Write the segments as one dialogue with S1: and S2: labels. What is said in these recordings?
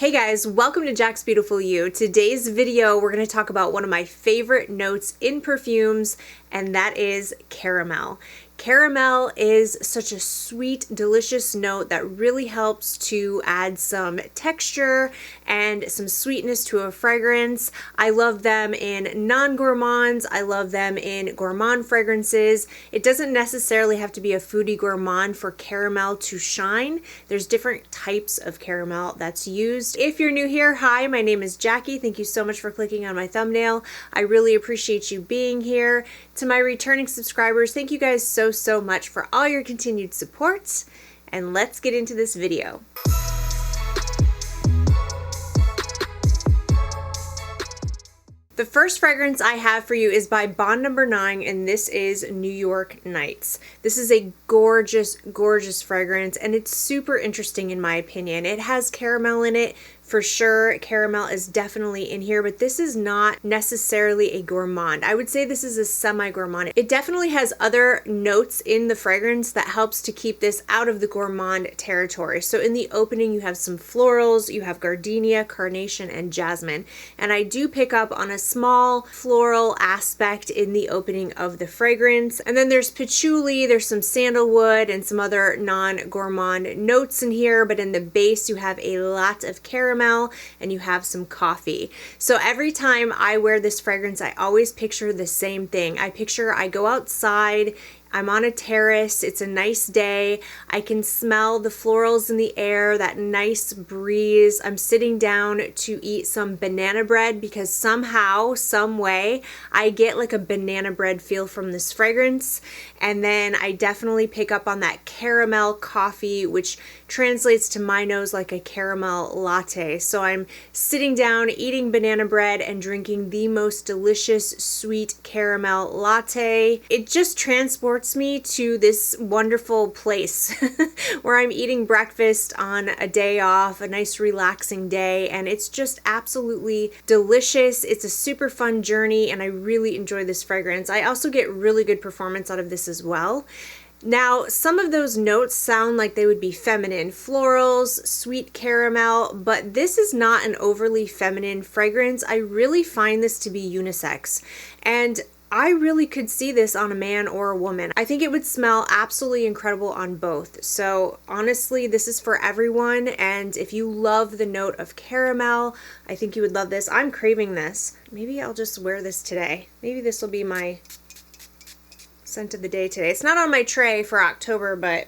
S1: Hey guys, welcome to Jaxbeautifulyou. Today's video, we're going to talk about one of my favorite notes in perfumes, and that is caramel. Caramel is such a sweet, delicious note that really helps to add some texture and some sweetness to a fragrance. I love them in non-gourmands. I love them in gourmand fragrances. It doesn't necessarily have to be a foodie gourmand for caramel to shine. There's different types of caramel that's used. If you're new here, hi, my name is Jackie. Thank you so much for clicking on my thumbnail. I really appreciate you being here. To my returning subscribers, thank you guys so much for all your continued support, and let's get into this video. The first fragrance I have for you is by Bond No. 9, and this is New York Nights. This is a gorgeous, gorgeous fragrance, and it's super interesting in my opinion. It has caramel in it. For sure, caramel is definitely in here, but this is not necessarily a gourmand. I would say this is a semi-gourmand. It definitely has other notes in the fragrance that helps to keep this out of the gourmand territory. So in the opening, you have some florals, you have gardenia, carnation, and jasmine. And I do pick up on a small floral aspect in the opening of the fragrance. And then there's patchouli, there's some sandalwood, and some other non-gourmand notes in here, but in the base, you have a lot of caramel and you have some coffee. So every time I wear this fragrance, I always picture the same thing. I go outside, I'm on a terrace, it's a nice day, I can smell the florals in the air, that nice breeze. I'm sitting down to eat some banana bread because somehow, some way, I get like a banana bread feel from this fragrance. And then I definitely pick up on that caramel coffee, which translates to my nose like a caramel latte. So I'm sitting down eating banana bread and drinking the most delicious sweet caramel latte. It just transports me to this wonderful place where I'm eating breakfast on a day off, a nice relaxing day, and it's just absolutely delicious. It's a super fun journey, and I really enjoy this fragrance. I also get really good performance out of this as well. Now, some of those notes sound like they would be feminine, florals, sweet caramel, but this is not an overly feminine fragrance. I really find this to be unisex, and I really could see this on a man or a woman. I think it would smell absolutely incredible on both. So honestly, this is for everyone, and if you love the note of caramel, I think you would love this. I'm craving this. Maybe I'll just wear this today. Maybe this will be my scent of the day today. It's not on my tray for October, but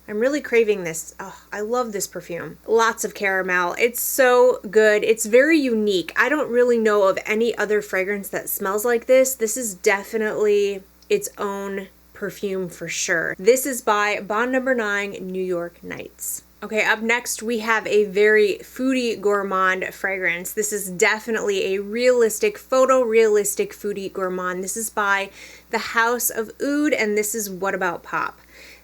S1: I'm really craving this. Oh, I love this perfume. Lots of caramel. It's so good. It's very unique. I don't really know of any other fragrance that smells like this. This is definitely its own perfume for sure. This is by Bond No. 9, New York Nights. Okay, up next we have a very foodie gourmand fragrance. This is definitely a realistic, photorealistic foodie gourmand. This is by the House of Oud, and this is What About Pop.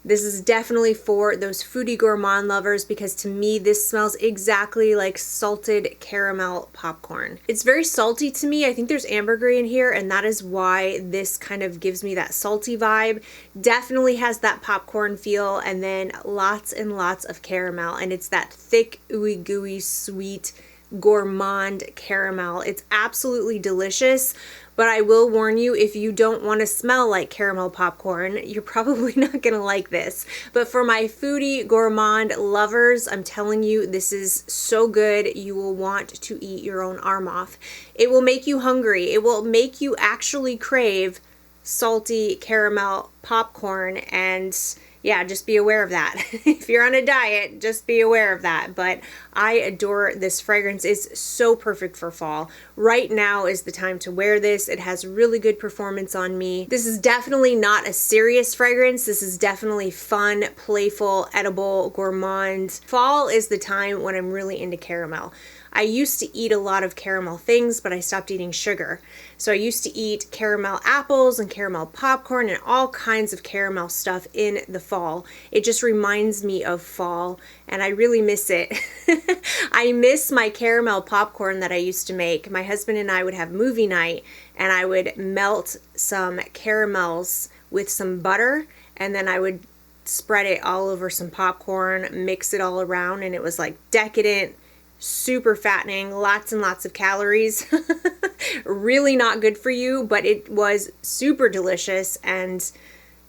S1: This is definitely for those foodie gourmand lovers because to me this smells exactly like salted caramel popcorn. It's very salty to me. I think there's ambergris in here, and that is why this kind of gives me that salty vibe. Definitely has that popcorn feel, and then lots and lots of caramel, and it's that thick, ooey gooey, sweet gourmand caramel. It's absolutely delicious. But I will warn you, if you don't want to smell like caramel popcorn, you're probably not going to like this. But for my foodie gourmand lovers, I'm telling you, this is so good. You will want to eat your own arm off. It will make you hungry. It will make you actually crave salty caramel popcorn, and yeah, just be aware of that. If you're on a diet, just be aware of that. But I adore this fragrance. It's so perfect for fall. Right now is the time to wear this. It has really good performance on me. This is definitely not a serious fragrance. This is definitely fun, playful, edible, gourmand. Fall is the time when I'm really into caramel. I used to eat a lot of caramel things, but I stopped eating sugar. So I used to eat caramel apples and caramel popcorn and all kinds of caramel stuff in the fall. It just reminds me of fall, and I really miss it. I miss my caramel popcorn that I used to make. My husband and I would have movie night, and I would melt some caramels with some butter, and then I would spread it all over some popcorn, mix it all around, and it was like decadent, super fattening, lots and lots of calories. Really not good for you, but it was super delicious, and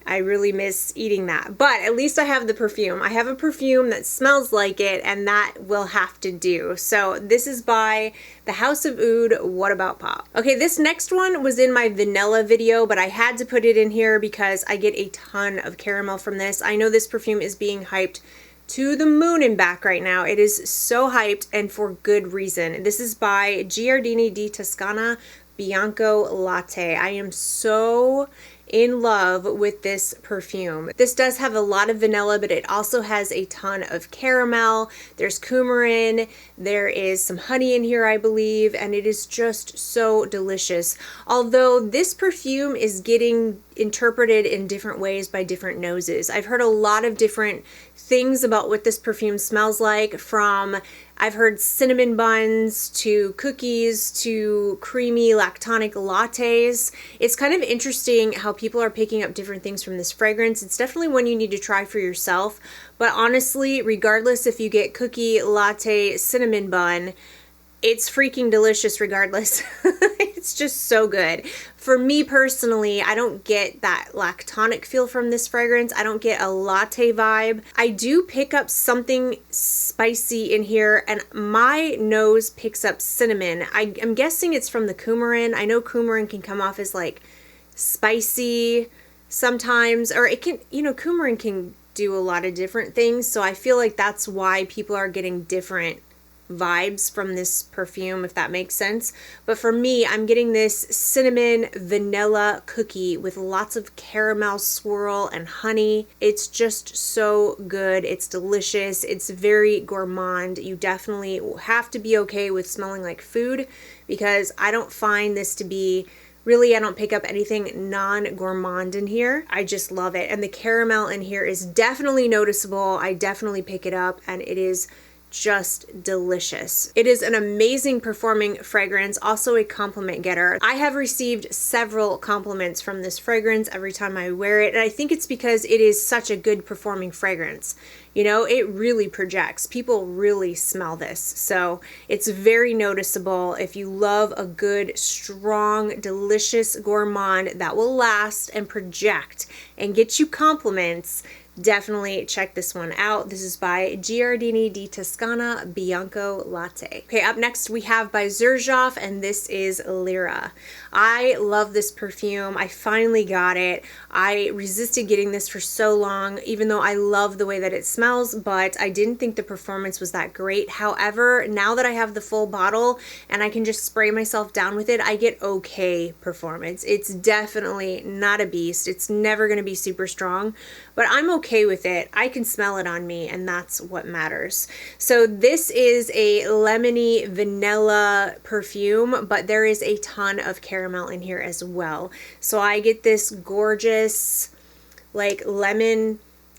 S1: I really miss eating that. But at least I have the perfume. I have a perfume that smells like it, and that will have to do. So this is by the House of Oud, What About Pop? Okay, this next one was in my vanilla video, but I had to put it in here because I get a ton of caramel from this. I know this perfume is being hyped to the moon and back right now. It is so hyped, and for good reason. This is by Giardini Di Toscana, Bianco Latte. I am so in love with this perfume. This does have a lot of vanilla, but it also has a ton of caramel. There's coumarin, there is some honey in here, I believe, and it is just so delicious. Although this perfume is getting interpreted in different ways by different noses. I've heard a lot of different things about what this perfume smells like, from I've heard cinnamon buns to cookies to creamy lactonic lattes. It's kind of interesting how people are picking up different things from this fragrance. It's definitely one you need to try for yourself. But honestly, regardless if you get cookie, latte, cinnamon bun, it's freaking delicious regardless. It's just so good. For me personally, I don't get that lactonic feel from this fragrance. I don't get a latte vibe. I do pick up something spicy in here, and my nose picks up cinnamon. I'm guessing it's from the coumarin. I know coumarin can come off as like spicy sometimes, or it can, you know, coumarin can do a lot of different things. So I feel like that's why people are getting different vibes from this perfume, if that makes sense. But for me, I'm getting this cinnamon vanilla cookie with lots of caramel swirl and honey. It's just so good. It's delicious. It's very gourmand. You definitely have to be okay with smelling like food, because I don't find this to be really, I don't pick up anything non-gourmand in here. I just love it. And the caramel in here is definitely noticeable. I definitely pick it up, and it is just delicious. It is an amazing performing fragrance, also a compliment getter. I have received several compliments from this fragrance every time I wear it, and I think it's because it is such a good performing fragrance. You know, it really projects. People really smell this. So it's very noticeable. If you love a good, strong, delicious gourmand that will last and project and get you compliments, definitely check this one out. This is by Giardini Di Toscana, Bianco Latte. Okay, up next we have by Xerjoff, and this is Lara. I love this perfume. I finally got it. I resisted getting this for so long, even though I love the way that it smells, but I didn't think the performance was that great. However, now that I have the full bottle and I can just spray myself down with it, I get okay performance. It's definitely not a beast. It's never going to be super strong, but I'm okay with it. I can smell it on me, and that's what matters. So this is a lemony vanilla perfume, but there is a ton of caramel in here as well. So I get this gorgeous like lemon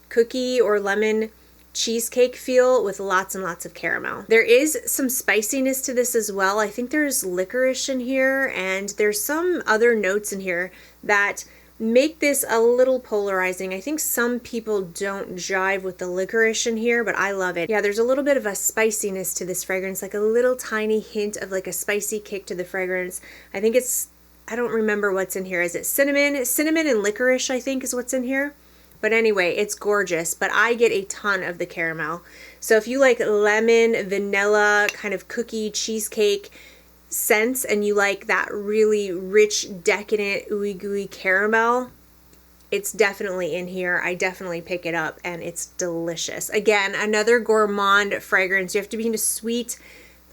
S1: cookie or lemon cheesecake feel with lots and lots of caramel. There is some spiciness to this as well. I think there's licorice in here, and there's some other notes in here that make this a little polarizing. I think some people don't jive with the licorice in here, but I love it. Yeah, there's a little bit of a spiciness to this fragrance, like a little tiny hint of like a spicy kick to the fragrance. I think it's, I don't remember what's in here. Is it cinnamon? Cinnamon and licorice, I think, is what's in here. But anyway, it's gorgeous, but I get a ton of the caramel. So if you like lemon, vanilla, kind of cookie, cheesecake scents, and you like that really rich, decadent, ooey gooey caramel, it's definitely in here. I definitely pick it up, and it's delicious. Again, another gourmand fragrance. You have to be into sweet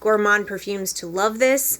S1: gourmand perfumes to love this.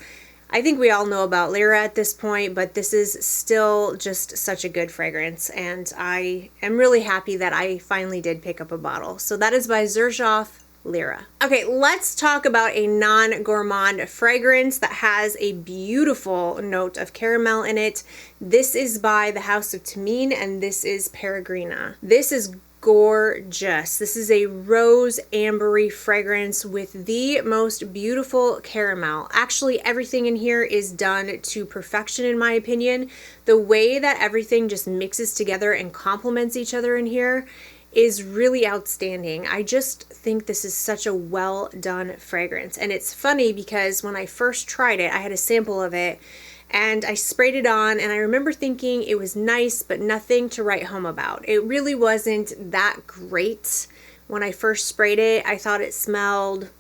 S1: I think we all know about Lara at this point, but this is still just such a good fragrance, and I am really happy that I finally did pick up a bottle. So that is by Xerjoff, Lara. Okay, let's talk about a non-gourmand fragrance that has a beautiful note of caramel in it. This is by the House of Thameen, and this is Peregrina. This is gorgeous. This is a rose ambery fragrance with the most beautiful caramel. Actually, everything in here is done to perfection in my opinion. The way that everything just mixes together and complements each other in here is really outstanding. I just think this is such a well done fragrance. And it's funny because when I first tried it, I had a sample of it and I sprayed it on, and I remember thinking it was nice, but nothing to write home about. It really wasn't that great. When I first sprayed it, I thought it smelled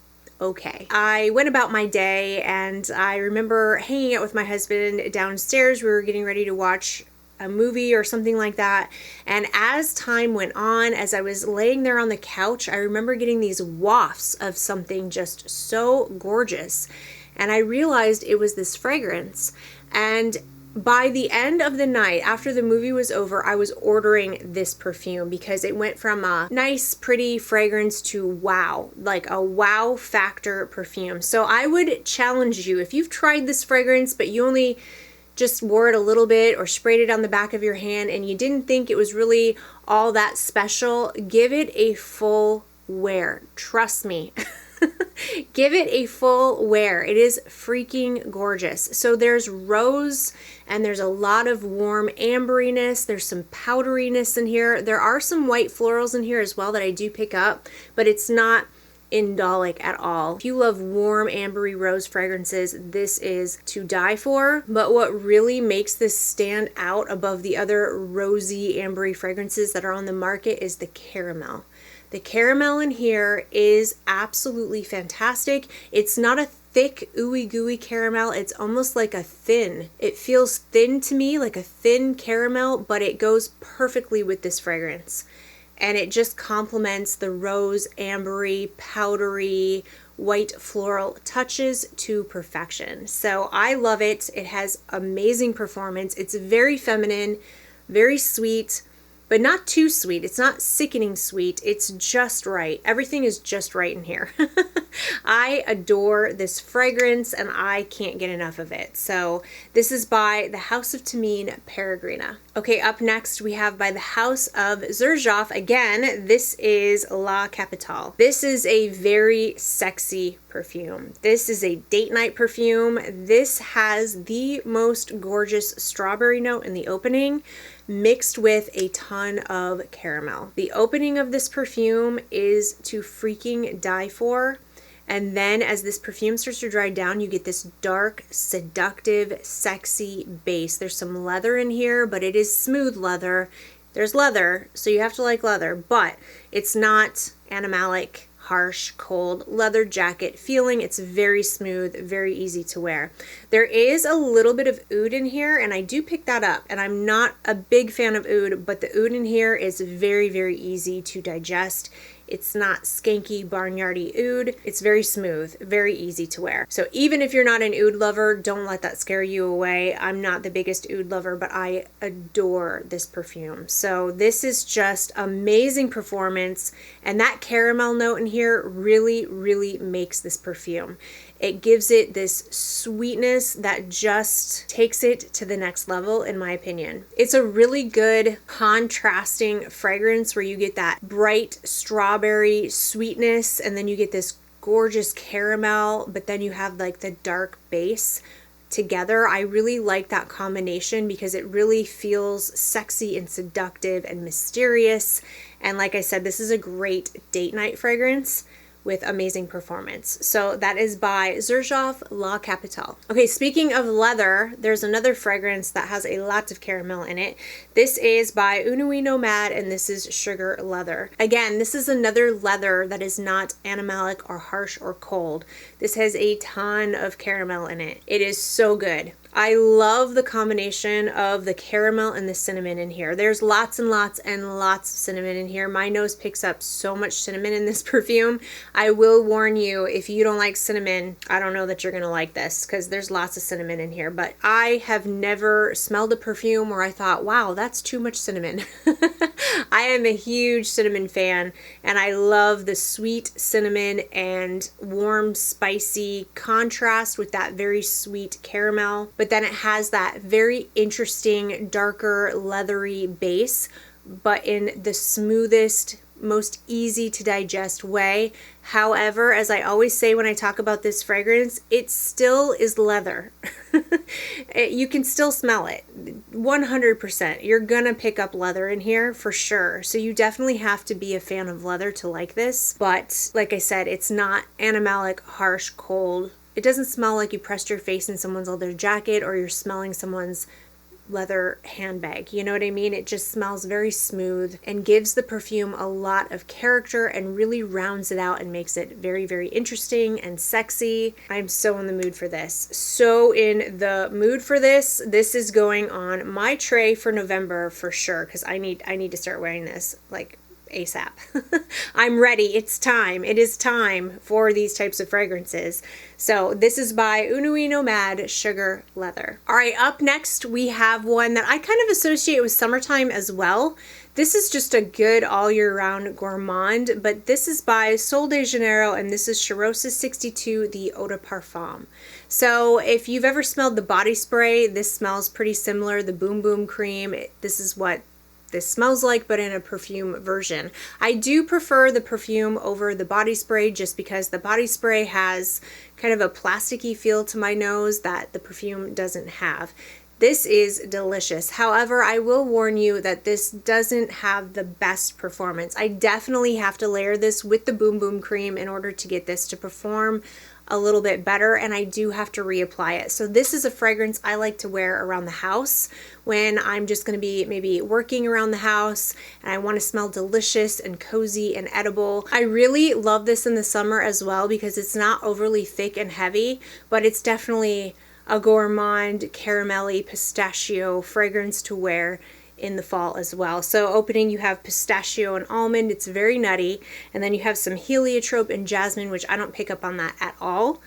S1: okay. I went about my day, and I remember hanging out with my husband downstairs. We were getting ready to watch a movie or something like that. And as time went on, as I was laying there on the couch, I remember getting these wafts of something just so gorgeous. And I realized it was this fragrance. And by the end of the night, after the movie was over, I was ordering this perfume because it went from a nice, pretty fragrance to wow, like a wow factor perfume. So I would challenge you, if you've tried this fragrance, but you only just wore it a little bit or sprayed it on the back of your hand and you didn't think it was really all that special, give it a full wear. Trust me. Give it a full wear. It is freaking gorgeous. So there's rose and there's a lot of warm amberiness. There's some powderiness in here. There are some white florals in here as well that I do pick up, but it's not indolic at all. If you love warm ambery rose fragrances, this is to die for. But what really makes this stand out above the other rosy ambery fragrances that are on the market is the caramel. The caramel in here is absolutely fantastic. It's not a thick, ooey gooey caramel. It's almost like a thin. It feels thin to me, like a thin caramel, but it goes perfectly with this fragrance. And it just complements the rose, ambery, powdery, white floral touches to perfection. So I love it. It has amazing performance. It's very feminine, very sweet, but not too sweet. It's not sickening sweet. It's just right. Everything is just right in here. I adore this fragrance and I can't get enough of it. So this is by the House of Thameen, Peregrina. Okay, up next we have by the House of Xerjoff. Again, this is La Capitale. This is a very sexy perfume. This is a date night perfume. This has the most gorgeous strawberry note in the opening, mixed with a ton of caramel. The opening of this perfume is to freaking die for. And then as this perfume starts to dry down, you get this dark, seductive, sexy base. There's some leather in here, but it is smooth leather. There's leather, so you have to like leather, but it's not animalic, harsh, cold leather jacket feeling. It's very smooth, very easy to wear. There is a little bit of oud in here, and I do pick that up, and I'm not a big fan of oud, but the oud in here is very, very easy to digest. It's not skanky, barnyardy oud. It's very smooth, very easy to wear. So even if you're not an oud lover, don't let that scare you away. I'm not the biggest oud lover, but I adore this perfume. So this is just amazing performance. And that caramel note in here really, really makes this perfume. It gives it this sweetness that just takes it to the next level, in my opinion. It's a really good contrasting fragrance where you get that bright strawberry sweetness and then you get this gorgeous caramel, but then you have like the dark base together. I really like that combination because it really feels sexy and seductive and mysterious. And like I said, this is a great date night fragrance with amazing performance. So that is by Xerjoff, La Capitale. Okay, speaking of leather, there's another fragrance that has a lot of caramel in it. This is by Une Nuit Nomade, and this is Sugar Leather. Again, this is another leather that is not animalic or harsh or cold. This has a ton of caramel in it. It is so good. I love the combination of the caramel and the cinnamon in here. There's lots and lots and lots of cinnamon in here. My nose picks up so much cinnamon in this perfume. I will warn you, if you don't like cinnamon, I don't know that you're gonna like this because there's lots of cinnamon in here, but I have never smelled a perfume where I thought, wow, that's too much cinnamon. I am a huge cinnamon fan and I love the sweet cinnamon and warm, spicy contrast with that very sweet caramel. But then it has that very interesting, darker, leathery base, but in the smoothest most easy to digest way. However, as I always say when I talk about this fragrance, it still is leather. You can still smell it 100%. You're gonna pick up leather in here for sure. So you definitely have to be a fan of leather to like this. But like I said, it's not animalic, harsh, cold. It doesn't smell like you pressed your face in someone's leather jacket or you're smelling someone's leather handbag. You know what I mean? It just smells very smooth and gives the perfume a lot of character and really rounds it out and makes it very, very interesting and sexy. I'm so in the mood for this. So in the mood for this. This is going on my tray for November for sure, because I need to start wearing this like ASAP. I'm ready. It's time. It is time for these types of fragrances. So this is by Une Nuit Nomade Sugar Leather. All right, up next we have one that I kind of associate with summertime as well. This is just a good all year round gourmand, but this is by Sol de Janeiro, and this is Cheirosa 62, the Eau de Parfum. So if you've ever smelled the body spray, this smells pretty similar. The Boom Boom Cream, this is what this smells like, but in a perfume version. I do prefer the perfume over the body spray just because the body spray has kind of a plasticky feel to my nose that the perfume doesn't have. This is delicious. However, I will warn you that this doesn't have the best performance. I definitely have to layer this with the Boom Boom Cream in order to get this to perform a little bit better, and I do have to reapply it. So this is a fragrance I like to wear around the house when I'm just going to be maybe working around the house and I want to smell delicious and cozy and edible. I really love this in the summer as well because it's not overly thick and heavy, but it's definitely a gourmand, caramelly, pistachio fragrance to wear in the fall as well. So opening, you have pistachio and almond. It's very nutty. And then you have some heliotrope and jasmine, which I don't pick up on that at all.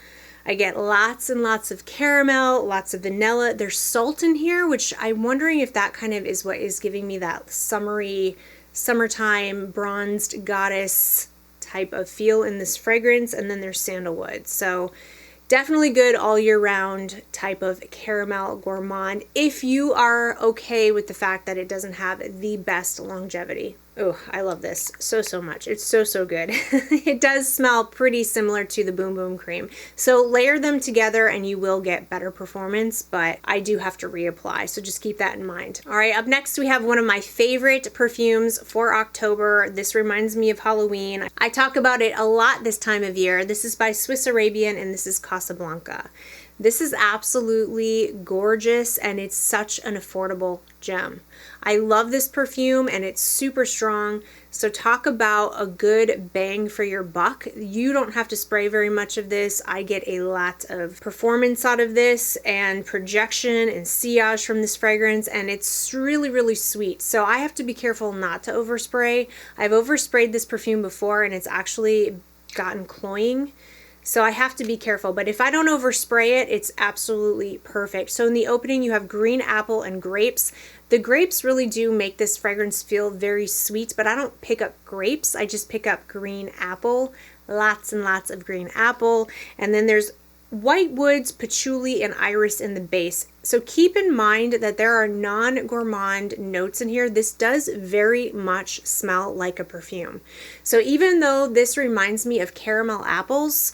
S1: I get lots and lots of caramel, lots of vanilla. There's salt in here, which I'm wondering if that kind of is what is giving me that summery, summertime, bronzed goddess type of feel in this fragrance. And then there's sandalwood. So definitely good all year round type of caramel gourmand if you are okay with the fact that it doesn't have the best longevity. Oh, I love this so much. It's so good. It does smell pretty similar to the Boom Boom Cream. So layer them together and you will get better performance, but I do have to reapply. So just keep that in mind. All right, up next we have one of my favorite perfumes for October. This reminds me of Halloween. I talk about it a lot this time of year. This is by Swiss Arabian and this is Casablanca. This is absolutely gorgeous and it's such an affordable gem. I love this perfume and it's super strong. So talk about a good bang for your buck. You don't have to spray very much of this. I get a lot of performance out of this and projection and sillage from this fragrance, and it's really sweet. So I have to be careful not to overspray. I've oversprayed this perfume before and it's actually gotten cloying. So I have to be careful, but if I don't overspray it, it's absolutely perfect. So in the opening, you have green apple and grapes. The grapes really do make this fragrance feel very sweet, but I don't pick up grapes. I just pick up green apple, lots and lots of green apple. And then there's white woods, patchouli, and iris in the base. So keep in mind that there are non-gourmand notes in here. This does very much smell like a perfume. So even though this reminds me of caramel apples,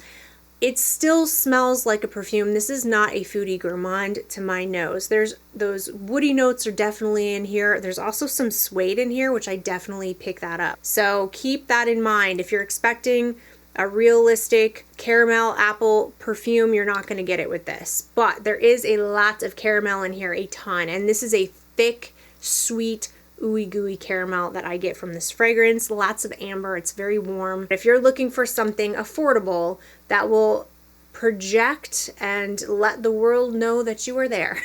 S1: it still smells like a perfume. This is not a foodie gourmand to my nose. There's those woody notes are definitely in here. There's also some suede in here, which I definitely pick that up. So keep that in mind. If you're expecting a realistic caramel apple perfume, you're not going to get it with this. But there is a lot of caramel in here, a ton. And this is a thick, sweet, ooey gooey caramel that I get from this fragrance. Lots of amber. It's very warm. If you're looking for something affordable that will project and let the world know that you are there,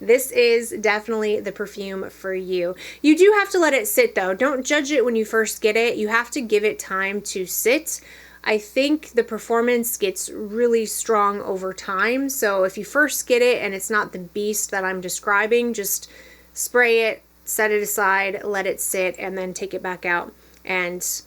S1: this is definitely the perfume for you. You do have to let it sit though. Don't judge it when you first get it. You have to give it time to sit. I think the performance gets really strong over time. So if you first get it and it's not the beast that I'm describing, just spray it, set it aside, let it sit, and then take it back out and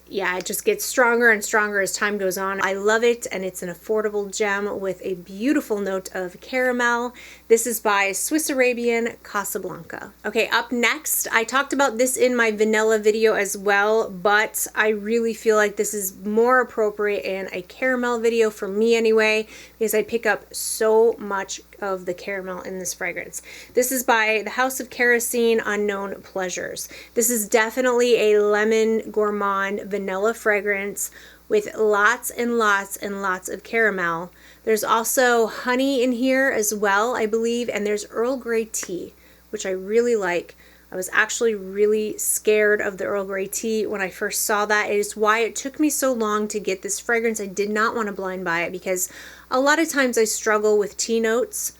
S1: yeah, it just gets stronger and stronger as time goes on. I love it, and it's an affordable gem with a beautiful note of caramel. This is by Swiss Arabian Casablanca. Okay, up next, I talked about this in my vanilla video as well, but I really feel like this is more appropriate in a caramel video for me anyway, because I pick up so much of the caramel in this fragrance. This is by the House of Kerosene Unknown Pleasures. This is definitely a lemon gourmand vanilla fragrance with lots and lots and lots of caramel. There's also honey in here as well, I believe, and there's Earl Grey tea, which I really like. I was actually really scared of the Earl Grey tea when I first saw that. It is why it took me so long to get this fragrance. I did not want to blind buy it because a lot of times I struggle with tea notes.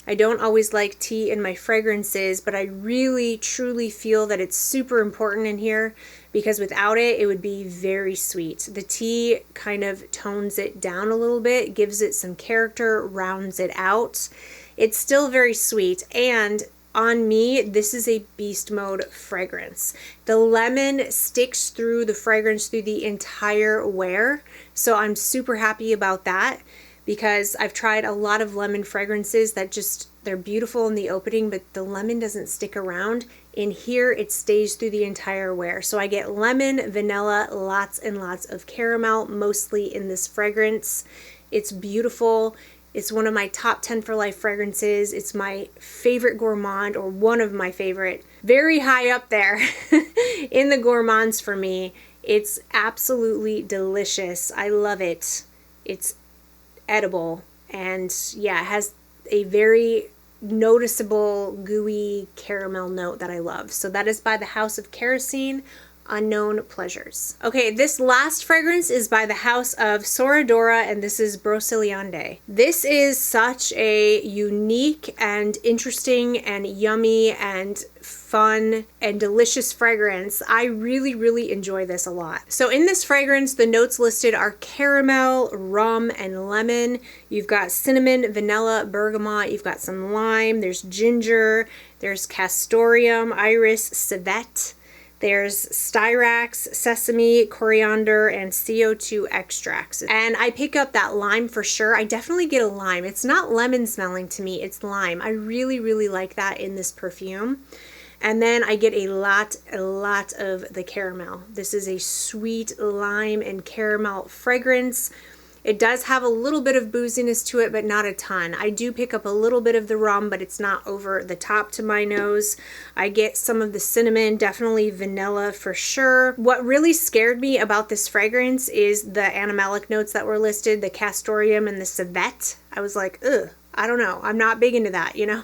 S1: I don't always like tea in my fragrances, but I really truly feel that it's super important in here because without it, it would be very sweet. The tea kind of tones it down a little bit, gives it some character, rounds it out. It's still very sweet, and on me, this is a beast mode fragrance. The lemon sticks through the fragrance through the entire wear, so I'm super happy about that because I've tried a lot of lemon fragrances that just, they're beautiful in the opening, but the lemon doesn't stick around. In here, it stays through the entire wear. So I get lemon, vanilla, lots and lots of caramel, mostly in this fragrance. It's beautiful. It's one of my top 10 for life fragrances. It's my favorite gourmand, or one of my favorite, very high up there in the gourmands for me. It's absolutely delicious. I love it. It's edible, and yeah, it has a very noticeable gooey caramel note that I love. So that is by the House of Kerosene Unknown Pleasures. Okay, this last fragrance is by the House of Sora Dora, and this is Broceliande. This is such a unique and interesting and yummy and fun and delicious fragrance. I really, really enjoy this a lot. So in this fragrance, the notes listed are caramel, rum, and lemon. You've got cinnamon, vanilla, bergamot. You've got some lime. There's ginger. There's castoreum, iris, civet. There's styrax, sesame, coriander, and CO2 extracts. And I pick up that lime for sure. I definitely get a lime. It's not lemon smelling to me, it's lime. I really, really like that in this perfume. And then I get a lot of the caramel. This is a sweet lime and caramel fragrance. It does have a little bit of booziness to it, but not a ton. I do pick up a little bit of the rum, but it's not over the top to my nose. I get some of the cinnamon, definitely vanilla for sure. What really scared me about this fragrance is the animalic notes that were listed, the castoreum and the civet. I was like, ugh. I don't know. I'm not big into that, you know?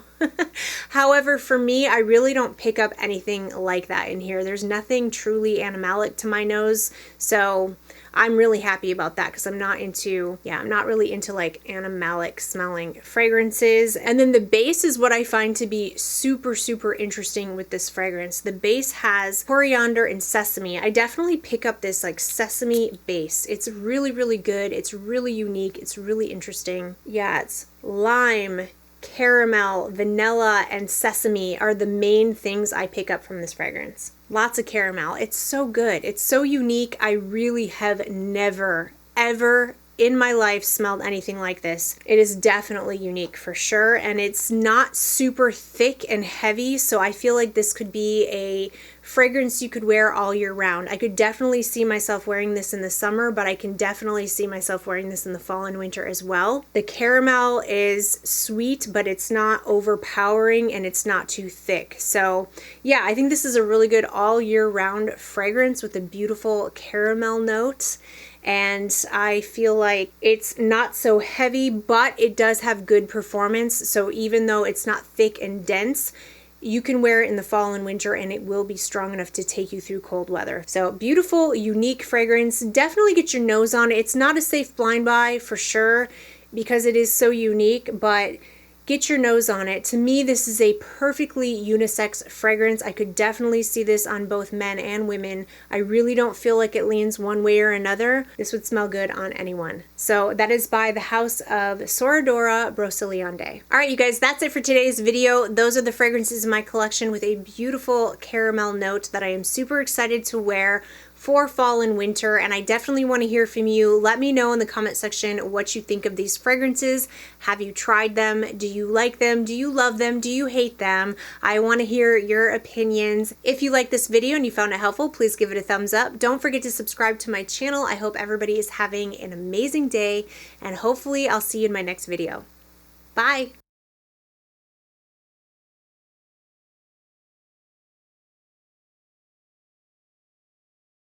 S1: However, for me, I really don't pick up anything like that in here. There's nothing truly animalic to my nose. So I'm really happy about that because I'm not really into like animalic smelling fragrances. And then the base is what I find to be super, super interesting with this fragrance. The base has coriander and sesame. I definitely pick up this like sesame base. It's really, really good. It's really unique. It's really interesting. Yeah, it's lime, caramel, vanilla, and sesame are the main things I pick up from this fragrance. Lots of caramel. It's so good. It's so unique. I really have never, ever in my life smelled anything like this. It is definitely unique for sure, and it's not super thick and heavy, so I feel like this could be a fragrance you could wear all year round. I could definitely see myself wearing this in the summer, but I can definitely see myself wearing this in the fall and winter as well. The caramel is sweet, but it's not overpowering and it's not too thick. So yeah, I think this is a really good all year round fragrance with a beautiful caramel note. And I feel like it's not so heavy, but it does have good performance. So even though it's not thick and dense, you can wear it in the fall and winter and it will be strong enough to take you through cold weather. So beautiful, unique fragrance. Definitely get your nose on it. It's not a safe blind buy for sure because it is so unique, but get your nose on it. To me, this is a perfectly unisex fragrance. I could definitely see this on both men and women. I really don't feel like it leans one way or another. This would smell good on anyone. So that is by the House of Sora Dora Broceliande. All right, you guys, that's it for today's video. Those are the fragrances in my collection with a beautiful caramel note that I am super excited to wear for fall and winter, and I definitely want to hear from you. Let me know in the comment section what you think of these fragrances. Have you tried them? Do you like them? Do you love them? Do you hate them? I want to hear your opinions. If you like this video and you found it helpful, please give it a thumbs up. Don't forget to subscribe to my channel. I hope everybody is having an amazing day, and hopefully I'll see you in my next video. Bye!